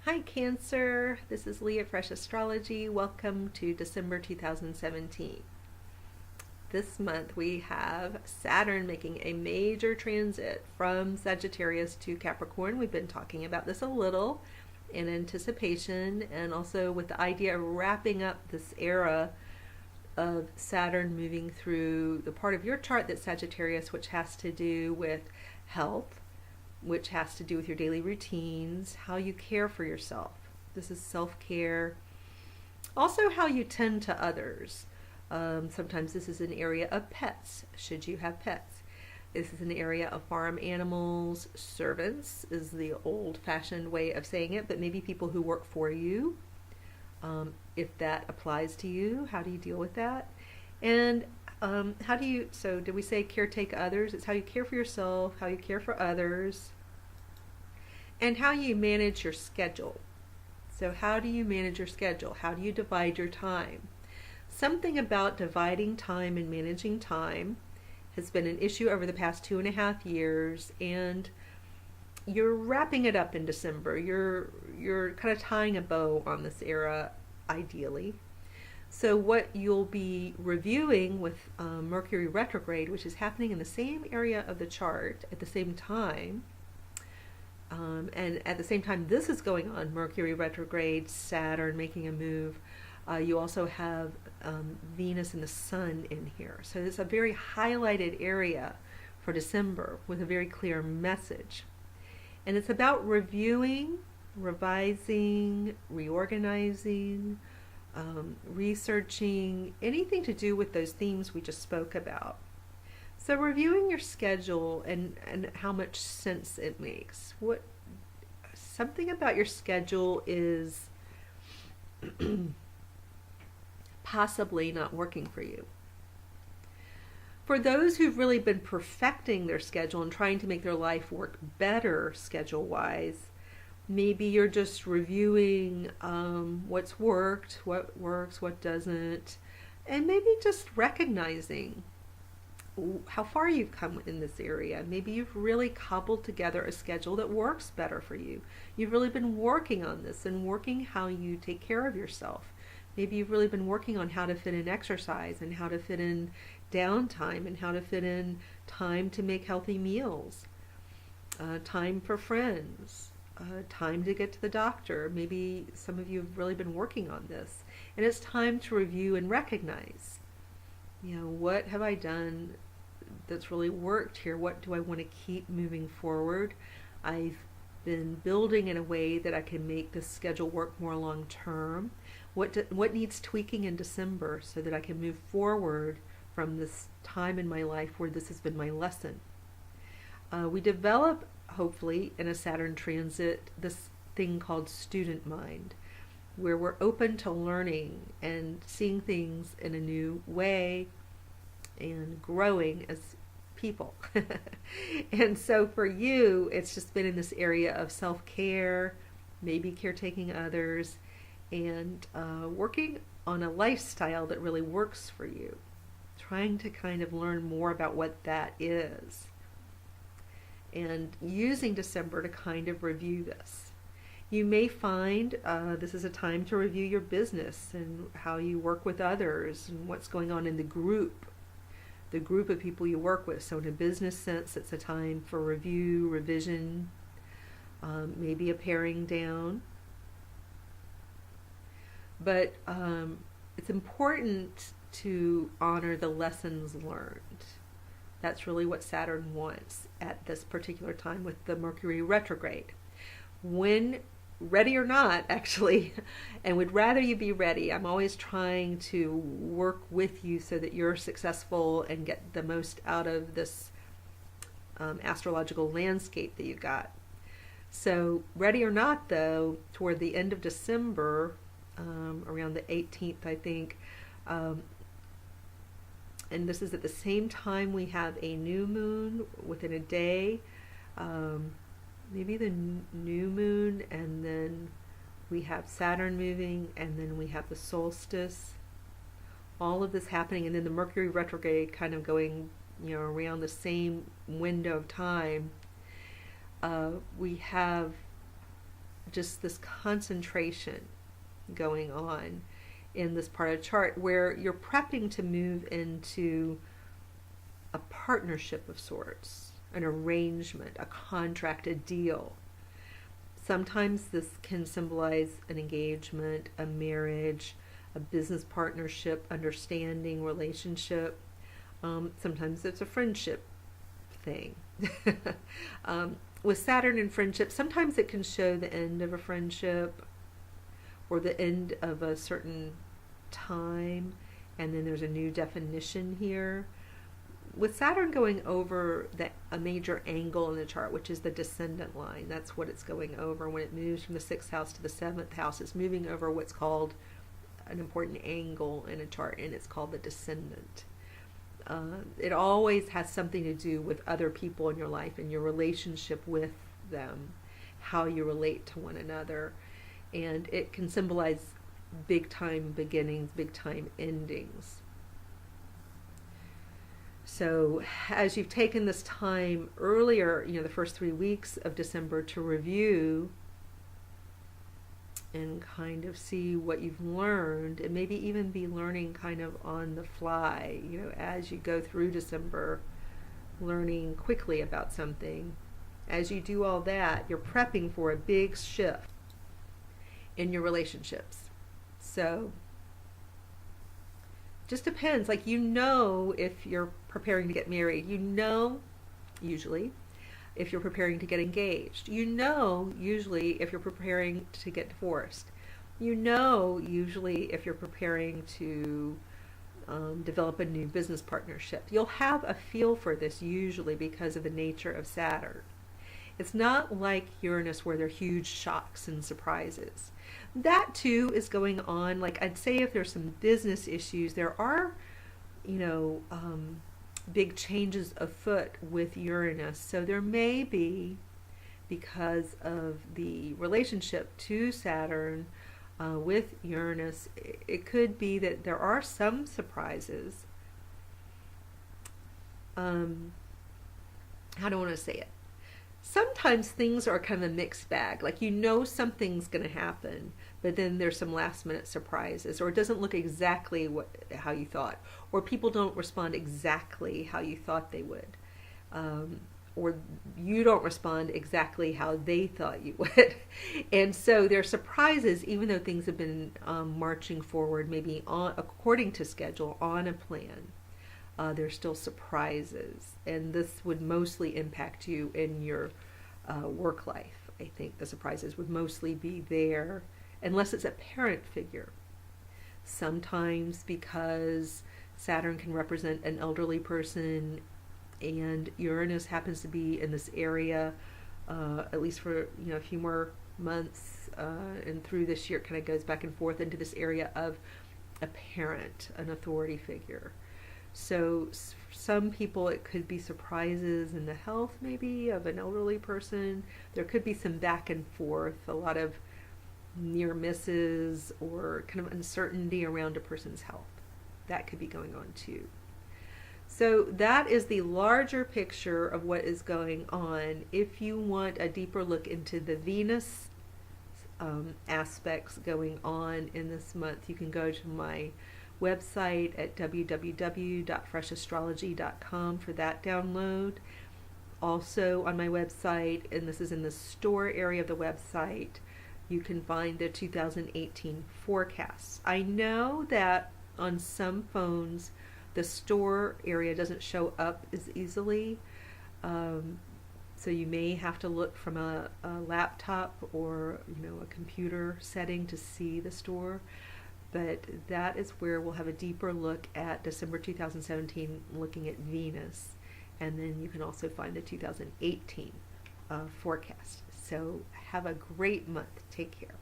Hi Cancer, this is Leah Fresh Astrology. Welcome to December 2017. This month we have Saturn making a major transit from Sagittarius to Capricorn. We've been talking about this a little in anticipation and also with the idea of wrapping up this era of Saturn moving through the part of your chart that's Sagittarius, which has to do with health, which has to do with your daily routines, how you care for yourself. This is self-care. Also, how you tend to others. Sometimes this is an area of pets, should you have pets. This is an area of farm animals, servants is the old-fashioned way of saying it, but maybe people who work for you. If that applies to you, how do you deal with that? And how do you, so did we say caretake others? It's how you care for yourself, how you care for others, and how you manage your schedule. So how do you manage your schedule? How do you divide your time? Something about dividing time and managing time has been an issue over the past 2.5 years, and you're wrapping it up in December. You're kind of tying a bow on this era, ideally. So what you'll be reviewing with Mercury retrograde, which is happening in the same area of the chart at the same time, and at the same time this is going on, Mercury retrograde, Saturn making a move, you also have Venus and the Sun in here. So it's a very highlighted area for December with a very clear message. And it's about reviewing, revising, reorganizing, researching, anything to do with those themes we just spoke about. So reviewing your schedule and how much sense it makes. Something about your schedule is possibly not working for you. For those who've really been perfecting their schedule and trying to make their life work better schedule-wise, maybe you're just reviewing what's worked, what works, what doesn't, and maybe just recognizing how far you've come in this area. Maybe you've really cobbled together a schedule that works better for you. You've really been working on this and working how you take care of yourself. Maybe you've really been working on how to fit in exercise and how to fit in downtime and how to fit in time to make healthy meals, time for friends, time to get to the doctor. Maybe some of you have really been working on this. And it's time to review and recognize, what have I done that's really worked here? What do I want to keep moving forward? I've been building in a way that I can make this schedule work more long term. What needs tweaking in December so that I can move forward from this time in my life where this has been my lesson? We develop, hopefully, in a Saturn transit, this thing called student mind, where we're open to learning and seeing things in a new way and growing as people. And so for you, it's just been in this area of self-care, maybe caretaking others, and working on a lifestyle that really works for you. Trying to kind of learn more about what that is. And using December to kind of review this. You may find this is a time to review your business and how you work with others and what's going on in the group of people you work with. So in a business sense, it's a time for review, revision, maybe a paring down. But it's important to honor the lessons learned. That's really what Saturn wants at this particular time with the Mercury retrograde. When ready or not, actually, and would rather you be ready. I'm always trying to work with you so that you're successful and get the most out of this astrological landscape that you got. So ready or not, though, toward the end of December, around the 18th, I think, and this is at the same time we have a new moon within a day, maybe the new moon, and then we have Saturn moving, and then we have the solstice. All of this happening, and then the Mercury retrograde kind of going, around the same window of time. We have just this concentration going on in this part of the chart where you're prepping to move into a partnership of sorts, an arrangement, a contract, a deal. Sometimes this can symbolize an engagement, a marriage, a business partnership, understanding, relationship. Sometimes it's a friendship thing. With Saturn and friendship, sometimes it can show the end of a friendship or the end of a certain time, and then there's a new definition here. With Saturn going over a major angle in the chart, which is the descendant line, that's what it's going over. When it moves from the 6th house to the 7th house, it's moving over what's called an important angle in a chart, and it's called the descendant. It always has something to do with other people in your life and your relationship with them, how you relate to one another. And it can symbolize big time beginnings, big time endings. So as you've taken this time earlier, the first 3 weeks of December to review and kind of see what you've learned, and maybe even be learning kind of on the fly, as you go through December, learning quickly about something. As you do all that, you're prepping for a big shift in your relationships. So just depends, if you're preparing to get married, usually if you're preparing to get engaged, usually if you're preparing to get divorced, usually if you're preparing to develop a new business partnership. You'll have a feel for this usually because of the nature of Saturn. It's not like Uranus where there are huge shocks and surprises. That too is going on. I'd say if there's some business issues, there are, big changes afoot with Uranus. So there may be, because of the relationship to Saturn with Uranus, it could be that there are some surprises. How do I want to say it? Sometimes things are kind of a mixed bag. Something's going to happen, but then there's some last minute surprises, or it doesn't look exactly how you thought, or people don't respond exactly how you thought they would, or you don't respond exactly how they thought you would. And so there are surprises, even though things have been marching forward, maybe according to schedule, on a plan. There's still surprises, and this would mostly impact you in your work life. I think the surprises would mostly be there, unless it's a parent figure. Sometimes because Saturn can represent an elderly person, and Uranus happens to be in this area, at least for a few more months, and through this year it kind of goes back and forth into this area of a parent, an authority figure. So some people, it could be surprises in the health maybe of an elderly person. There could be some back and forth, a lot of near misses or kind of uncertainty around a person's health. That could be going on too. So that is the larger picture of what is going on. If you want a deeper look into the Venus aspects going on in this month, you can go to my website at www.freshastrology.com for that download. Also on my website, and this is in the store area of the website, you can find the 2018 forecasts. I know that on some phones the store area doesn't show up as easily, so you may have to look from a laptop or a computer setting to see the store. But that is where we'll have a deeper look at December 2017, looking at Venus. And then you can also find the 2018 forecast. So have a great month. Take care.